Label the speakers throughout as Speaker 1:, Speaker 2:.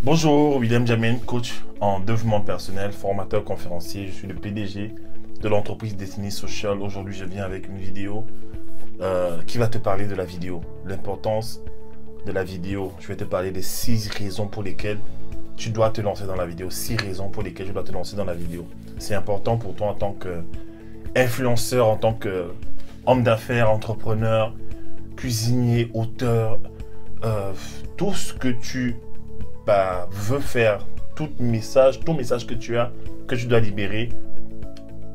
Speaker 1: Bonjour, William Jamin, coach en développement personnel, formateur conférencier. Je suis le PDG de l'entreprise Destiny Social. Aujourd'hui, je viens avec une vidéo qui va te parler de la vidéo, l'importance de la vidéo. Je vais te parler des 6 raisons pour lesquelles tu dois te lancer dans la vidéo. 6 raisons pour lesquelles tu dois te lancer dans la vidéo. C'est important pour toi en tant qu'influenceur, en tant qu'homme d'affaires, entrepreneur, cuisinier, auteur, tout ce que tu veux faire, tout message que tu as, que tu dois libérer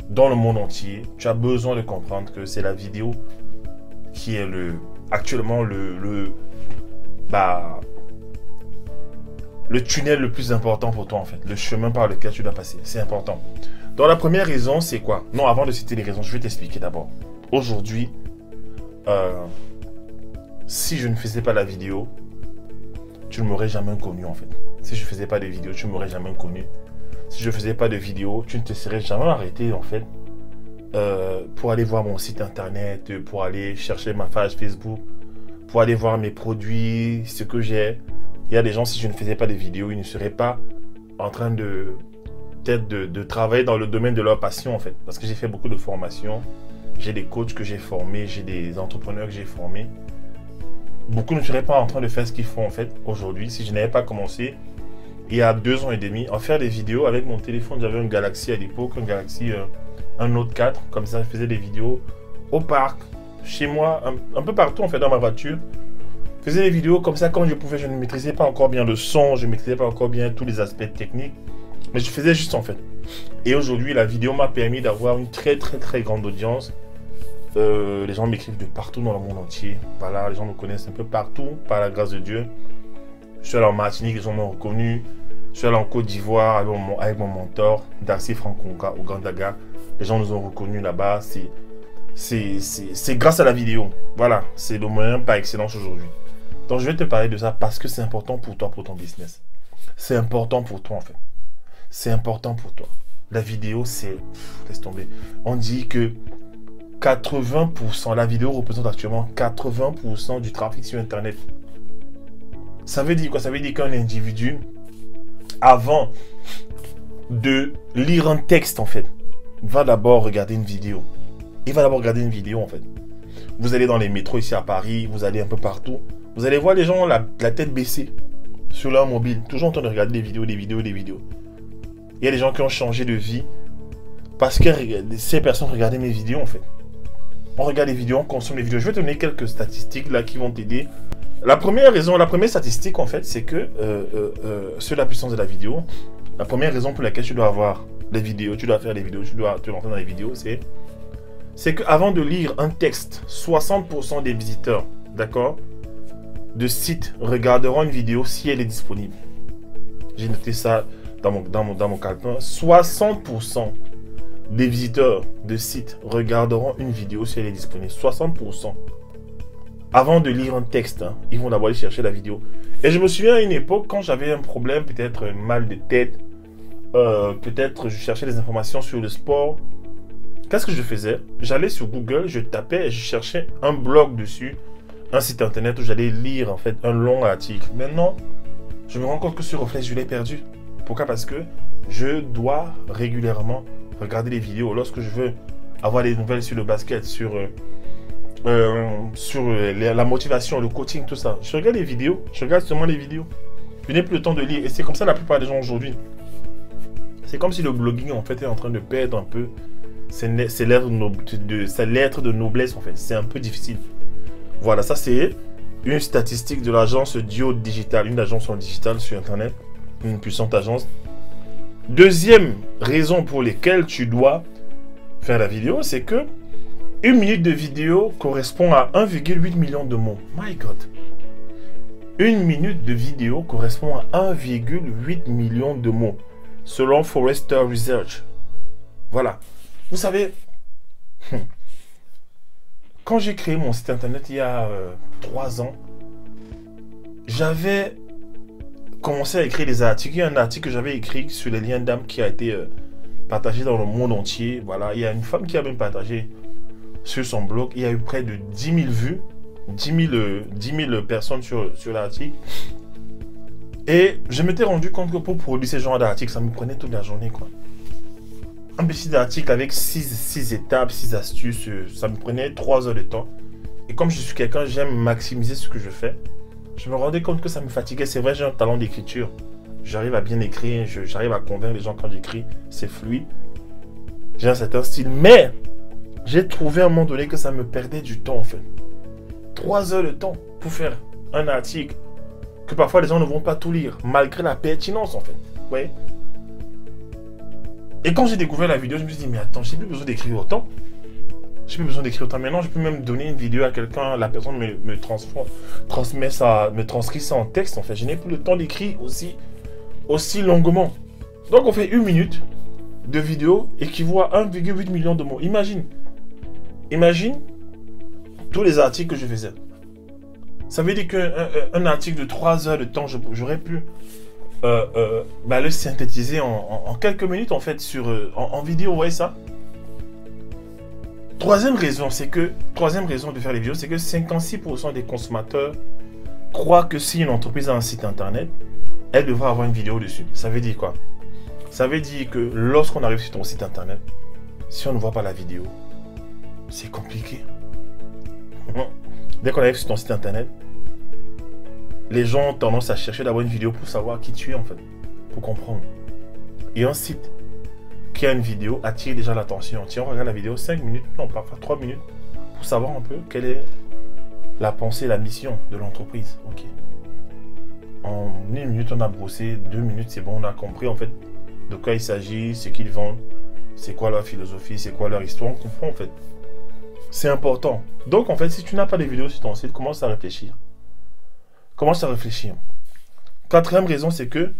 Speaker 1: dans le monde entier, tu as besoin de comprendre que c'est la vidéo qui est actuellement le tunnel le plus important pour toi en fait, le chemin par lequel tu dois passer, c'est important. Donc la première raison c'est quoi? Non, avant de citer les raisons, je vais t'expliquer d'abord. Aujourd'hui, si je ne faisais pas la vidéo, tu ne m'aurais jamais connu en fait. Si je ne faisais pas de vidéos, tu ne m'aurais jamais connu. Si je ne faisais pas de vidéos, tu ne te serais jamais arrêté en fait pour aller voir mon site internet, pour aller chercher ma page Facebook, pour aller voir mes produits, ce que j'ai. Il y a des gens, si je ne faisais pas de vidéos, ils ne seraient pas en train de travailler dans le domaine de leur passion en fait. Parce que j'ai fait beaucoup de formations, j'ai des coachs que j'ai formés, j'ai des entrepreneurs que j'ai formés. Beaucoup ne seraient pas en train de faire ce qu'ils font en fait aujourd'hui si je n'avais pas commencé il y a 2 ans et demi à faire des vidéos avec mon téléphone. J'avais un Galaxy à l'époque, un Note 4, comme ça je faisais des vidéos au parc, chez moi, un peu partout en fait dans ma voiture. Je faisais des vidéos comme ça quand je pouvais. Je ne maîtrisais pas encore bien le son, je ne maîtrisais pas encore bien tous les aspects techniques, mais je faisais juste en fait. Et aujourd'hui la vidéo m'a permis d'avoir une très grande audience. Les gens m'écrivent de partout dans le monde entier. Voilà, les gens me connaissent un peu partout, par la grâce de Dieu. Je suis allé en Martinique, les gens m'ont reconnu. Je suis allé en Côte d'Ivoire avec mon mentor, Darcy Franconga, au Gandaga. Les gens nous ont reconnus là-bas. C'est grâce à la vidéo. Voilà, c'est le moyen par excellence aujourd'hui. Donc je vais te parler de ça parce que c'est important pour toi, pour ton business. C'est important pour toi en fait. C'est important pour toi. La vidéo, c'est... Laisse tomber. On dit que 80%, la vidéo représente actuellement 80% du trafic sur Internet. Ça veut dire quoi? Ça veut dire qu'un individu, avant de lire un texte, en fait, va d'abord regarder une vidéo. Il va d'abord regarder une vidéo, en fait. Vous allez dans les métros ici à Paris, vous allez un peu partout. Vous allez voir les gens la tête baissée sur leur mobile, toujours en train de regarder des vidéos. Il y a des gens qui ont changé de vie parce que ces personnes regardaient mes vidéos, en fait. On regarde les vidéos, on consomme les vidéos. Je vais te donner quelques statistiques là qui vont t'aider. La première statistique en fait, c'est que sur la puissance de la vidéo, la première raison pour laquelle tu dois avoir des vidéos, tu dois faire des vidéos, tu dois te lancer dans les vidéos, c'est qu'avant de lire un texte, 60% des visiteurs, d'accord, de sites regarderont une vidéo si elle est disponible. J'ai noté ça dans mon calepin. 60% des visiteurs de sites regarderont une vidéo si elle est disponible. 60%. Avant de lire un texte, hein, ils vont d'abord aller chercher la vidéo. Et je me souviens à une époque, quand j'avais un problème, peut-être un mal de tête, peut-être je cherchais des informations sur le sport. Qu'est-ce que je faisais? J'allais sur Google, je tapais et je cherchais un blog dessus, un site internet où j'allais lire en fait un long article. Maintenant, je me rends compte que ce réflexe, je l'ai perdu. Pourquoi? Parce que je dois régulièrement regarder les vidéos lorsque je veux avoir des nouvelles sur le basket, sur la motivation, le coaching, tout ça. Je regarde les vidéos, je regarde seulement les vidéos. Je n'ai plus le temps de lire et c'est comme ça la plupart des gens aujourd'hui. C'est comme si le blogging en fait est en train de perdre un peu ses lettres de noblesse en fait. C'est un peu difficile. Voilà, ça c'est une statistique de l'agence Dio Digital, une agence en digital sur internet, une puissante agence. Deuxième raison pour laquelle tu dois faire la vidéo, c'est que 1 minute de vidéo correspond à 1,8 million de mots. My God. 1 minute de vidéo correspond à 1,8 million de mots, selon Forrester Research. Voilà. Vous savez, quand j'ai créé mon site internet il y a 3 ans, j'avais commencé à écrire des articles. Il y a un article que j'avais écrit sur les liens d'âme qui a été partagé dans le monde entier. Voilà, il y a une femme qui a même partagé sur son blog. Il y a eu près de 10 000 vues, 10 000 personnes sur l'article. Et je m'étais rendu compte que pour produire ce genre d'article, ça me prenait toute la journée, quoi. Un petit article avec 6 étapes, 6 astuces, ça me prenait 3 heures de temps. Et comme je suis quelqu'un, j'aime maximiser ce que je fais. Je me rendais compte que ça me fatiguait. C'est vrai, j'ai un talent d'écriture. J'arrive à bien écrire, j'arrive à convaincre les gens quand j'écris. C'est fluide. J'ai un certain style. Mais j'ai trouvé à un moment donné que ça me perdait du temps, en fait. 3 heures de temps pour faire un article que parfois les gens ne vont pas tout lire, malgré la pertinence, en fait. Ouais. Et quand j'ai découvert la vidéo, je me suis dit, mais attends, j'ai plus besoin d'écrire autant. J'ai plus besoin d'écrire autant. Maintenant, je peux même donner une vidéo à quelqu'un, la personne me transcrit ça en texte, en fait. Je n'ai plus le temps d'écrire aussi longuement. Donc, on fait 1 minute de vidéo équivaut à 1,8 million de mots. Imagine tous les articles que je faisais. Ça veut dire qu'un article de 3 heures de temps, j'aurais pu le synthétiser en quelques minutes, en fait, en vidéo. Vous voyez ça? Troisième raison de faire les vidéos, c'est que 56% des consommateurs croient que si une entreprise a un site internet, elle devra avoir une vidéo dessus. Ça veut dire quoi? Ça veut dire que lorsqu'on arrive sur ton site internet, si on ne voit pas la vidéo, c'est compliqué. Dès qu'on arrive sur ton site internet, les gens ont tendance à chercher d'abord une vidéo pour savoir qui tu es, en fait, pour comprendre. Et un site qui a une vidéo attire déjà l'attention. Tiens, on regarde la vidéo 5 minutes, non, parfois 3 minutes, pour savoir un peu quelle est la pensée, la mission de l'entreprise. Ok. En 1 minute, on a brossé, 2 minutes, c'est bon, on a compris en fait de quoi il s'agit, ce qu'ils vendent, c'est quoi leur philosophie, c'est quoi leur histoire, on comprend en fait. C'est important. Donc en fait, si tu n'as pas de vidéo sur ton site, commence à réfléchir. Commence à réfléchir. Quatrième raison, c'est que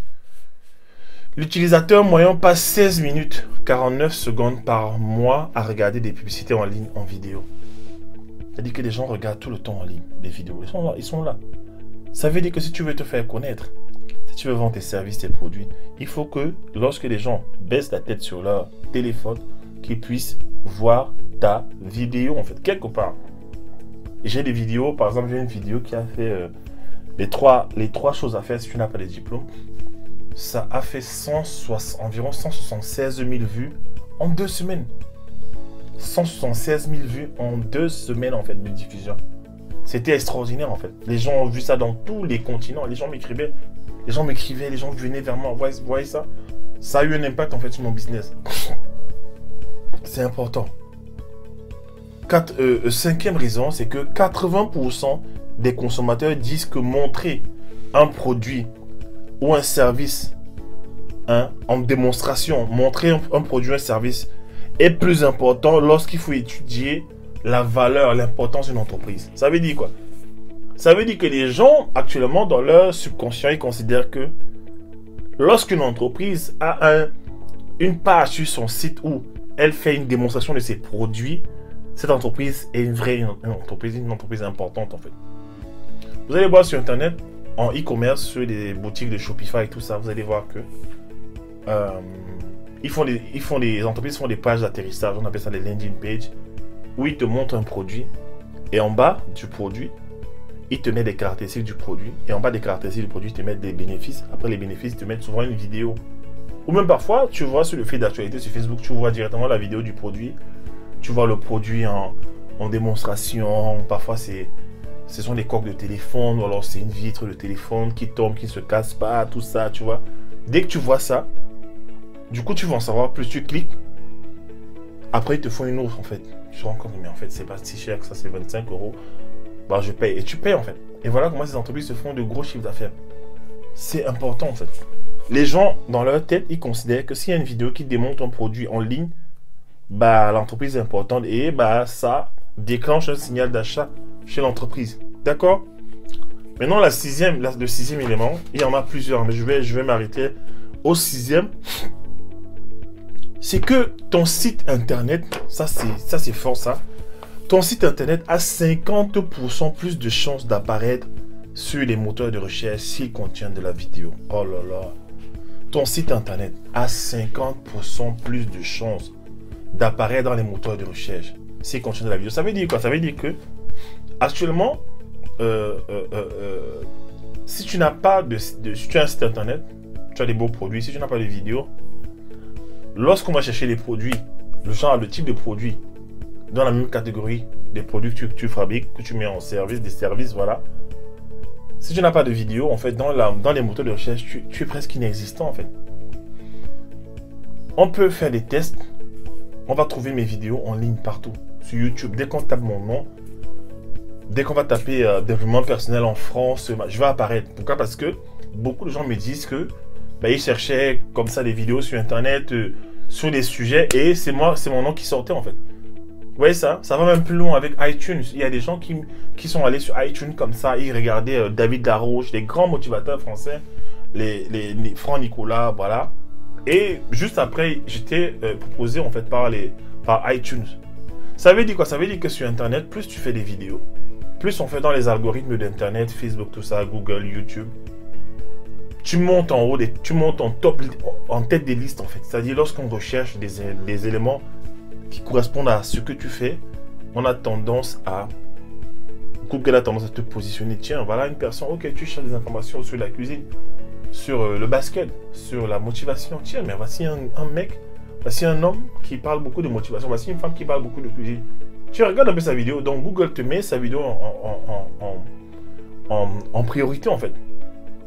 Speaker 1: l'utilisateur moyen passe 16 minutes 49 secondes par mois à regarder des publicités en ligne en vidéo. C'est-à-dire que les gens regardent tout le temps en ligne des vidéos. Ils sont là. Ça veut dire que si tu veux te faire connaître, si tu veux vendre tes services, tes produits, il faut que lorsque les gens baissent la tête sur leur téléphone, qu'ils puissent voir ta vidéo, en fait, quelque part. J'ai des vidéos, par exemple, j'ai une vidéo qui a fait les trois choses à faire si tu n'as pas de diplôme. Ça a fait environ 176 000 vues en 2 semaines. 176 000 vues en 2 semaines, en fait, de diffusion. C'était extraordinaire, en fait. Les gens ont vu ça dans tous les continents. Les gens m'écrivaient, les gens venaient vers moi. Vous voyez ça? Ça a eu un impact, en fait, sur mon business. C'est important. Cinquième raison, c'est que 80% des consommateurs disent que montrer un produit ou un service en démonstration, montrer un produit ou un service est plus important lorsqu'il faut étudier la valeur, l'importance d'une entreprise. Ça veut dire quoi? Ça veut dire que les gens, actuellement, dans leur subconscient, ils considèrent que lorsqu'une entreprise a une page sur son site où elle fait une démonstration de ses produits, cette entreprise est une entreprise importante, en fait. Vous allez voir sur Internet, en e-commerce, sur les boutiques de Shopify et tout ça, vous allez voir que les entreprises font des pages d'atterrissage, on appelle ça les landing pages, où ils te montrent un produit et en bas du produit, ils te mettent des caractéristiques du produit et en bas des caractéristiques du produit, ils te mettent des bénéfices. Après les bénéfices, ils te mettent souvent une vidéo. Ou même parfois, tu vois sur le fil d'actualité sur Facebook, tu vois directement la vidéo du produit. Tu vois le produit en démonstration. Parfois, ce sont des coques de téléphone ou alors c'est une vitre de téléphone qui tombe, qui ne se casse pas, tout ça, tu vois. Dès que tu vois ça, du coup, tu veux en savoir plus, tu cliques. Après, ils te font une offre, en fait. Tu te rends compte, mais en fait, c'est pas si cher que ça, c'est 25 €. Bah, je paye. Et tu payes, en fait. Et voilà comment ces entreprises se font de gros chiffres d'affaires. C'est important, en fait. Les gens, dans leur tête, ils considèrent que s'il y a une vidéo qui démontre un produit en ligne, bah, l'entreprise est importante et bah, ça déclenche un signal d'achat chez l'entreprise. D'accord? Maintenant, le sixième élément, il y en a plusieurs, mais je vais m'arrêter au 6e. C'est que ton site internet, ça c'est fort ça, ton site internet a 50% plus de chances d'apparaître sur les moteurs de recherche s'il contient de la vidéo. Oh là là. Ton site internet a 50% plus de chances d'apparaître dans les moteurs de recherche s'il contient de la vidéo. Ça veut dire quoi? Ça veut dire que actuellement, si tu n'as pas si tu as un site internet, tu as des beaux produits, si tu n'as pas de vidéos, lorsqu'on va chercher les produits, le type de produit, dans la même catégorie des produits que tu fabriques, que tu mets en service, des services, voilà. Si tu n'as pas de vidéo, en fait, dans les moteurs de recherche, tu es presque inexistant, en fait. On peut faire des tests. On va trouver mes vidéos en ligne partout. Sur YouTube, dès qu'on tape mon nom, dès qu'on va taper développement personnel en France, je vais apparaître. Pourquoi? Parce que beaucoup de gens me disent que ils cherchaient comme ça des vidéos sur Internet, sur des sujets, et c'est mon nom qui sortait, en fait. Vous voyez ça? Ça va même plus loin avec iTunes. Il y a des gens qui sont allés sur iTunes comme ça, ils regardaient David Laroche, les grands motivateurs français, les Franck Nicolas, voilà. Et juste après, j'étais proposé en fait par iTunes. Ça veut dire quoi? Ça veut dire que sur Internet, plus tu fais des vidéos, plus on fait dans les algorithmes d'Internet, Facebook, tout ça, Google, YouTube, tu montes en haut, tu montes en top, en tête des listes en fait. C'est-à-dire lorsqu'on recherche des éléments qui correspondent à ce que tu fais, on a tendance à... Google a tendance à te positionner. Tiens, voilà une personne, ok, tu cherches des informations sur la cuisine, sur le basket, sur la motivation. Tiens, mais voici un mec, voici un homme qui parle beaucoup de motivation, voici une femme qui parle beaucoup de cuisine. Tu regardes un peu sa vidéo, donc Google te met sa vidéo en priorité en fait.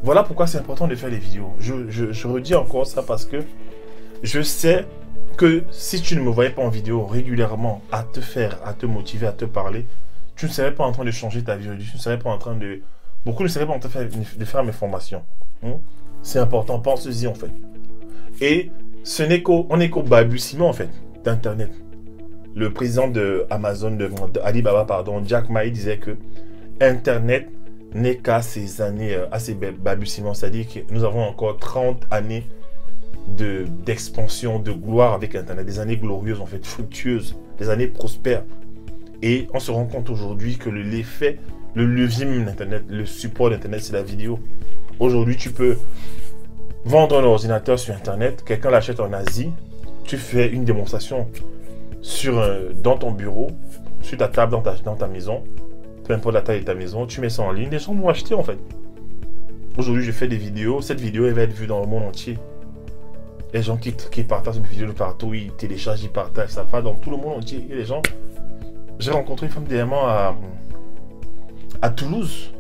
Speaker 1: Voilà pourquoi c'est important de faire les vidéos. Je redis encore ça parce que je sais que si tu ne me voyais pas en vidéo régulièrement à te motiver, à te parler, tu ne serais pas en train de changer ta vie. Tu ne serais pas en train de... Beaucoup ne seraient pas en train de faire mes formations. C'est important, pense-y en fait. Et on est qu'au balbutiement en fait d'Internet. Le président de Amazon, Alibaba, pardon, Jack Ma, disait que Internet n'est qu'à ces années, à ces balbutiements. C'est-à-dire que nous avons encore 30 années d'expansion, de gloire avec Internet. Des années glorieuses en fait, fructueuses, des années prospères. Et on se rend compte aujourd'hui que l'effet, le levier même d'Internet, le support d'Internet, c'est la vidéo. Aujourd'hui, tu peux vendre un ordinateur sur Internet, quelqu'un l'achète en Asie, tu fais une démonstration dans ton bureau, sur ta table, dans ta maison, peu importe la taille de ta maison, tu mets ça en ligne, les gens vont acheter en fait. Aujourd'hui, je fais des vidéos, cette vidéo elle va être vue dans le monde entier. Les gens qui partagent mes vidéos de partout, ils téléchargent, ils partagent, ça va dans tout le monde entier. Et les gens... J'ai rencontré une femme dernièrement à Toulouse,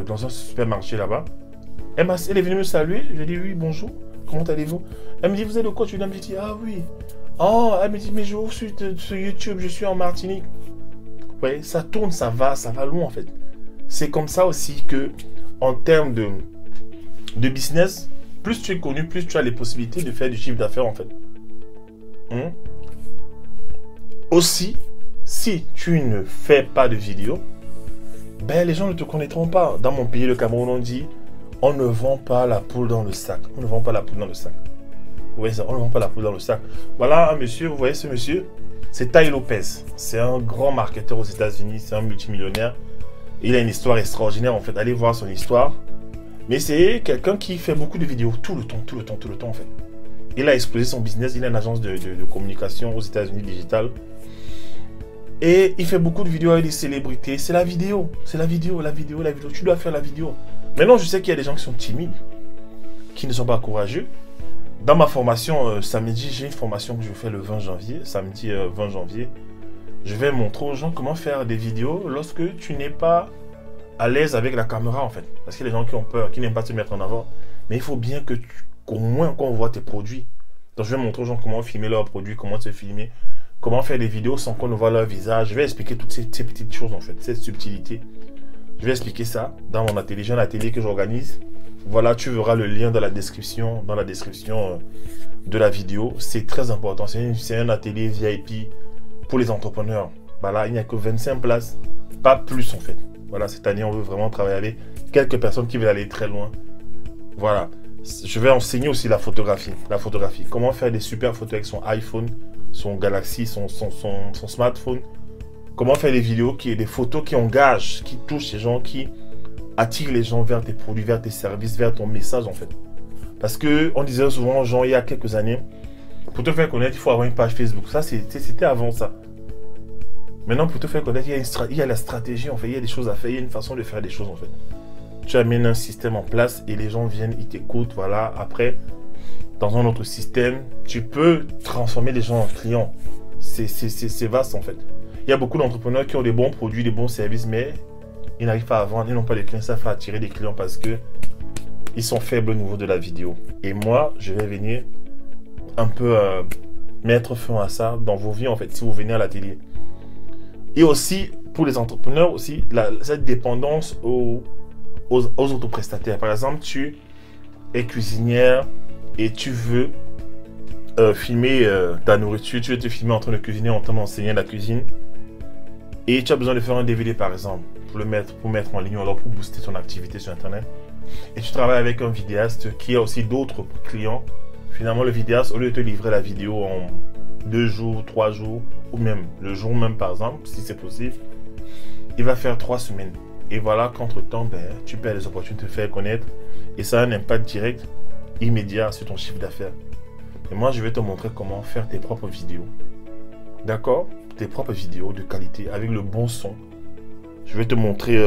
Speaker 1: dans un supermarché là-bas. Elle est venue me saluer. Je lui ai dit oui, bonjour, comment allez-vous? Elle me dit, vous êtes le coach? Je lui ai dit, ah oui. Oh, elle me dit, mais je vous suis sur YouTube, je suis en Martinique. Vous voyez, ça tourne, ça va loin en fait. C'est comme ça aussi que, en termes de business, plus tu es connu, plus tu as les possibilités de faire du chiffre d'affaires en fait. Aussi, si tu ne fais pas de vidéo, les gens ne te connaîtront pas. Dans mon pays, le Cameroun, on dit, on ne vend pas la poule dans le sac. On ne vend pas la poule dans le sac. Vous voyez ça, on ne vend pas la poule dans le sac. Voilà un monsieur, vous voyez ce monsieur, c'est Tai Lopez. C'est un grand marketeur aux États-Unis, c'est un multimillionnaire. Il a une histoire extraordinaire en fait. Allez voir son histoire. Mais c'est quelqu'un qui fait beaucoup de vidéos tout le temps en fait. Il a explosé son business, il a une agence de communication aux États-Unis digitale. Et il fait beaucoup de vidéos avec des célébrités. C'est la vidéo. C'est la vidéo. Tu dois faire la vidéo. Maintenant, je sais qu'il y a des gens qui sont timides, qui ne sont pas courageux. Dans ma formation, samedi, j'ai une formation que je fais le 20 janvier. Samedi 20 janvier. Je vais montrer aux gens comment faire des vidéos lorsque tu n'es pas à l'aise avec la caméra, en fait. Parce qu'il y a des gens qui ont peur, qui n'aiment pas te mettre en avant. Mais il faut bien qu'au moins qu'on voit tes produits. Donc, je vais montrer aux gens comment filmer leurs produits, comment se filmer. Comment faire des vidéos sans qu'on ne voit leur visage. Je vais expliquer toutes ces petites choses en fait, cette subtilité. Je vais expliquer ça dans mon atelier. J'ai un atelier que j'organise. Voilà, tu verras le lien dans la description de la vidéo. C'est très important. C'est un atelier VIP pour les entrepreneurs. Voilà, il n'y a que 25 places, pas plus en fait. Voilà, cette année, on veut vraiment travailler avec quelques personnes qui veulent aller très loin. Voilà. Je vais enseigner aussi la photographie. Comment faire des super photos avec son iPhone, son Galaxy, son smartphone. Comment faire des vidéos, des photos qui engagent, qui touchent les gens, qui attirent les gens vers tes produits, vers tes services, vers ton message en fait. Parce que on disait souvent aux gens il y a quelques années, pour te faire connaître, il faut avoir une page Facebook. Ça, c'était avant ça. Maintenant, pour te faire connaître, il y a la stratégie en fait, il y a des choses à faire, il y a une façon de faire des choses en fait. tu amènes un système en place et les gens viennent, ils t'écoutent, voilà. Après, dans un autre système, tu peux transformer les gens en clients. C'est vaste en fait. Il y a beaucoup d'entrepreneurs qui ont des bons produits, des bons services, mais ils n'arrivent pas à vendre, ils n'ont pas de clients, ça fait attirer des clients parce que ils sont faibles au niveau de la vidéo. Et moi, je vais venir un peu mettre fin à ça dans vos vies en fait, si vous venez à l'atelier. Et aussi, pour les entrepreneurs aussi, cette dépendance aux autres prestataires. Par exemple, tu es cuisinière et tu veux filmer ta nourriture, tu veux te filmer en train de cuisiner, en train d'enseigner la cuisine. Et tu as besoin de faire un DVD par exemple, pour mettre en ligne, alors pour booster ton activité sur Internet. Et tu travailles avec un vidéaste qui a aussi d'autres clients. Finalement, le vidéaste, au lieu de te livrer la vidéo en 2 jours, 3 jours, ou même le jour même par exemple, si c'est possible, il va faire 3 semaines. Et voilà qu'entre-temps, tu perds les opportunités de te faire connaître. Et ça a un impact direct, immédiat sur ton chiffre d'affaires. Et moi, je vais te montrer comment faire tes propres vidéos. D'accord? Tes propres vidéos de qualité, avec le bon son. Je vais te montrer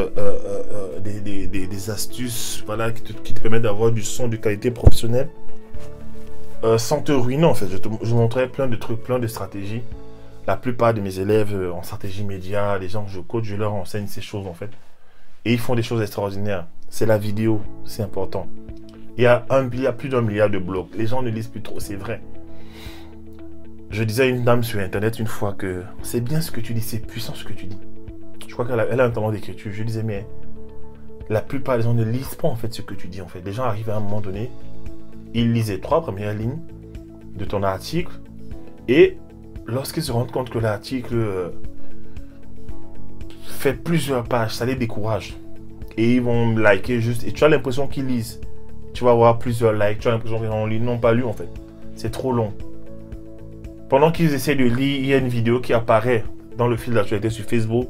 Speaker 1: des astuces, voilà, qui te permettent d'avoir du son de qualité professionnelle. Sans te ruiner en fait. Je montrerai plein de trucs, plein de stratégies. La plupart de mes élèves en stratégie média, les gens que je coach, je leur enseigne ces choses en fait. Et ils font des choses extraordinaires. C'est la vidéo, c'est important. Il y a plus d'1 milliard de blogs. Les gens ne lisent plus trop, c'est vrai. Je disais à une dame sur Internet une fois que c'est bien ce que tu dis, c'est puissant ce que tu dis. Je crois qu'elle a un talent d'écriture. Je disais, mais la plupart des gens ne lisent pas en fait ce que tu dis en fait. Les gens arrivent à un moment donné, ils lisent les 3 premières lignes de ton article et lorsqu'ils se rendent compte que l'article fait plusieurs pages, ça les décourage. Et ils vont liker juste. Et tu as l'impression qu'ils lisent. Tu vas avoir plusieurs likes. Tu as l'impression qu'ils n'ont pas lu en fait. C'est trop long. Pendant qu'ils essaient de lire, il y a une vidéo qui apparaît dans le fil d'actualité sur Facebook.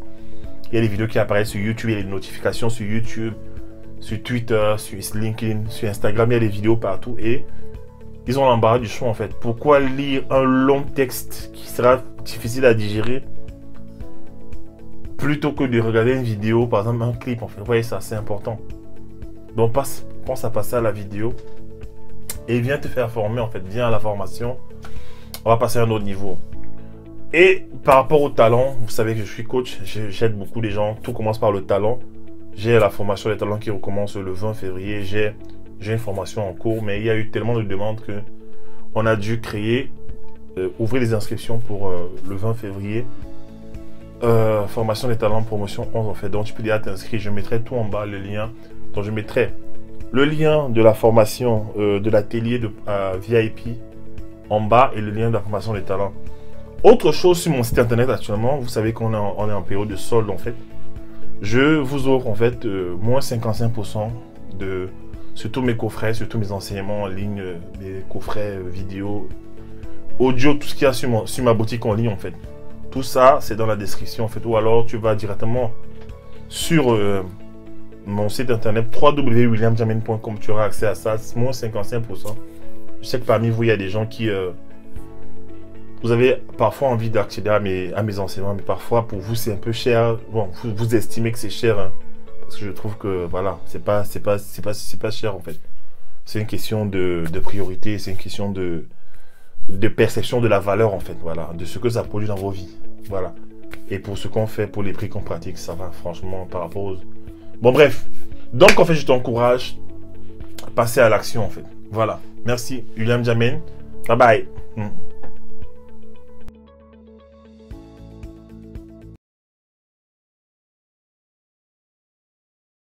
Speaker 1: Il y a des vidéos qui apparaissent sur YouTube. Il y a des notifications sur YouTube, sur Twitter, sur LinkedIn, sur Instagram. Il y a des vidéos partout. Et ils ont l'embarras du choix en fait. Pourquoi lire un long texte qui sera difficile à digérer plutôt que de regarder une vidéo, par exemple un clip en fait. Vous voyez ça, c'est important. Donc pense à passer à la vidéo et viens te faire former en fait. Viens à la formation. On va passer à un autre niveau. Et par rapport au talent, vous savez que je suis coach, j'aide beaucoup les gens. Tout commence par le talent. J'ai la formation des talents qui recommence le 20 février. J'ai une formation en cours, mais il y a eu tellement de demandes que on a dû créer, ouvrir les inscriptions pour le 20 février. Formation des talents, promotion 11 en fait. Donc tu peux déjà t'inscrire. Je mettrai tout en bas, le lien. Donc je mettrai le lien de la formation de l'atelier de VIP en bas et le lien de la formation des talents. Autre chose sur mon site internet actuellement, vous savez qu'on est en période de solde en fait. Je vous offre en fait moins 55% sur tous mes coffrets, sur tous mes enseignements en ligne, mes coffrets vidéo, audio, tout ce qu'il y a sur ma boutique en ligne en fait. Tout ça, c'est dans la description en fait. Ou alors tu vas directement sur mon site internet www.williamjamene.com. Tu auras accès à ça, moins 55%. Je sais que parmi vous, il y a des gens qui... vous avez parfois envie d'accéder à mes enseignements, mais parfois pour vous, c'est un peu cher. Bon, vous estimez que c'est cher, hein, parce que je trouve que, voilà, c'est pas cher en fait. C'est une question de priorité, c'est une question de perception de la valeur en fait, voilà, de ce que ça produit dans vos vies, voilà. Et pour ce qu'on fait, pour les prix qu'on pratique, ça va franchement par rapport aux... Bon bref, donc en fait je t'encourage à passer à l'action en fait, voilà. Merci, William Jamene, bye bye.